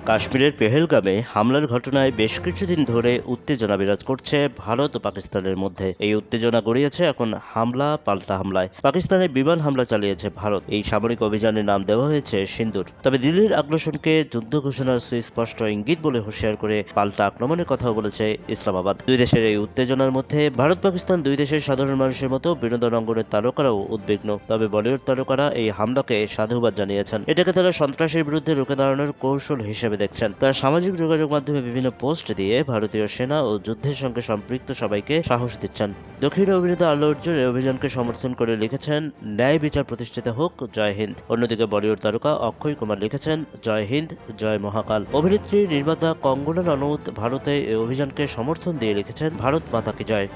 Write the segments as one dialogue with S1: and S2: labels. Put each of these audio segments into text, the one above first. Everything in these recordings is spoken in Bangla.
S1: কাশ্মীরের পেহেলগামে হামলার ঘটনায় বেশ কিছুদিন ধরে উত্তেজনা বিরাজ করছে ভারত ও পাকিস্তানের মধ্যে। এই উত্তেজনা গড়িয়েছে এখন হামলা পাল্টা হামলায়। পাকিস্তানে বিমান হামলা চালিয়েছে ভারত। এই সামরিক অভিযানের নাম দেওয়া হয়েছে সিন্দুর। তবে দিল্লির আগ্রাসনকে যুদ্ধ ঘোষণার সুস্পষ্ট ইঙ্গিত বলে হুঁশিয়ার করে পাল্টা আক্রমণের কথাও বলেছে ইসলামাবাদ। দুই দেশের এই উত্তেজনার মধ্যে ভারত পাকিস্তান দুই দেশের সাধারণ মানুষের মতো বিনোদন অঙ্গনের তারকারাও উদ্বিগ্ন। তবে বলিউড তারকারা এই হামলাকে সাধুবাদ জানিয়েছেন। এটাকে তারা সন্ত্রাসের বিরুদ্ধে রুখে দাঁড়ানোর কৌশল হিসেবে দেখছেন। তারা সামাজিক যোগাযোগ মাধ্যমে বিভিন্ন পোস্ট দিয়ে ভারতীয় সেনা ও যুদ্ধের সঙ্গে সম্পৃক্ত সবাইকে সাহস দিচ্ছেন। দক্ষিণ অভিনেতা আল্লু অর্জুন এই অভিযানকে সমর্থন করে লিখেছেন, ন্যায় বিচার প্রতিষ্ঠিত হোক, জয় হিন্দ। অন্যদিকে বলিউড তারকা অক্ষয় কুমার লিখেছেন, জয় হিন্দ, জয় মহাকাল। অভিনেত্রী নির্মাতা কঙ্গনা রানাউত ভারতে এই অভিযানকে সমর্থন দিয়ে লিখেছেন, ভারত মাতা কি জয়।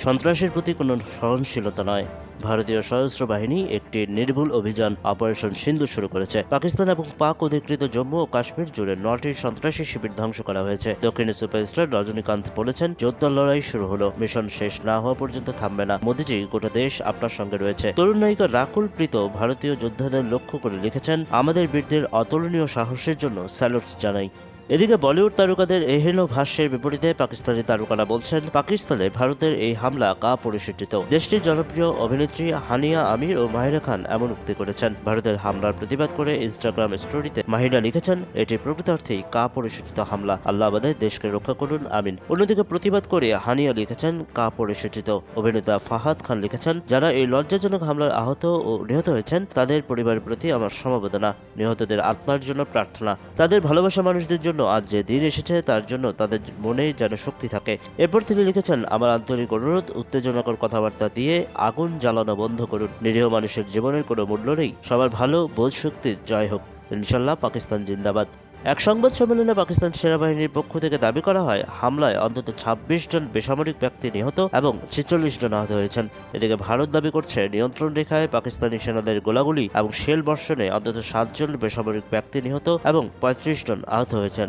S1: সন্ত্রাসের প্রতি কোনো সহনশীলতা নয়। ভারতীয় সশস্ত্র বাহিনী একটি নির্ভুল অভিযান অপারেশন সিন্দুর শুরু করেছে। পাকিস্তান এবং পাক অধিকৃত জম্মু ও কাশ্মীর জুড়ে 9টি সন্ত্রাসী শিবির ধ্বংস করা হয়েছে। দক্ষিণে সুপারস্টার রজনীকান্ত বলেছেন, যোদ্ধার লড়াই শুরু হলো, মিশন শেষ না হওয়া পর্যন্ত থামবে না। মোদিজি, গোটা দেশ আপনার সঙ্গে রয়েছে। তরুণ নায়িকা রাকুল প্রীত ভারতীয় যোদ্ধাদের লক্ষ্য করে লিখেছেন, আমাদের বীরদের অতুলনীয় সাহসের জন্য স্যালুট জানাই। এদিকে বলিউড তারকাদের এহেন ভাষ্যের বিপরীতে পাকিস্তানি তারকারা বলছেন, পাকিস্তানে ভারতের এই হামলা পরিশোধিত। দেশটির জনপ্রিয় অভিনেত্রী হানিয়া আমির ও মাহিরা খান এমন উক্তি করেছেন। ভারতের হামলার প্রতিবাদ করে ইনস্টাগ্রাম স্টোরিতে মাহিরা লিখেছেন, এটি প্রকৃতার্থেই পরিশোধিত হামলা। আল্লাহ আমাদের দেশকে রক্ষা করুন, আমিন। অন্যদিকে প্রতিবাদ করে হানিয়া লিখেছেন, পরিশোধিত। অভিনেতা ফাহাদ খান লিখেছেন, যারা এই লজ্জাজনক হামলার আহত ও নিহত হয়েছেন তাদের পরিবারের প্রতি আমার সমবেদনা, নিহতদের আত্মার জন্য প্রার্থনা। তাদের ভালোবাসা মানুষদের জন্য আজ যে দিন এসেছে তার জন্য তাদের মনে যেন শক্তি থাকে। এরপর তিনি লিখেছেন, আমার আন্তরিক অনুরোধ, উত্তেজনাকর কথাবার্তা দিয়ে আগুন জ্বালানো বন্ধ করুন। নিরীহ মানুষের জীবনের কোনো মূল্য নেই। সবার ভালো বোধ শক্তির জয় হোক, ইনশাল্লাহ। পাকিস্তান জিন্দাবাদ। এক সংবাদ সম্মেলনে পাকিস্তান সেনাবাহিনীর পক্ষ থেকে দাবি করা হয়, হামলায় অন্তত 26 জন বেসামরিক ব্যক্তি নিহত এবং 46 জন আহত হয়েছেন। এদিকে ভারত দাবি করছে, নিয়ন্ত্রণ রেখায় পাকিস্তানি সেনাদের গোলাগুলি এবং শেল বর্ষণে অন্তত 7 জন বেসামরিক ব্যক্তি নিহত এবং 35 জন আহত হয়েছেন।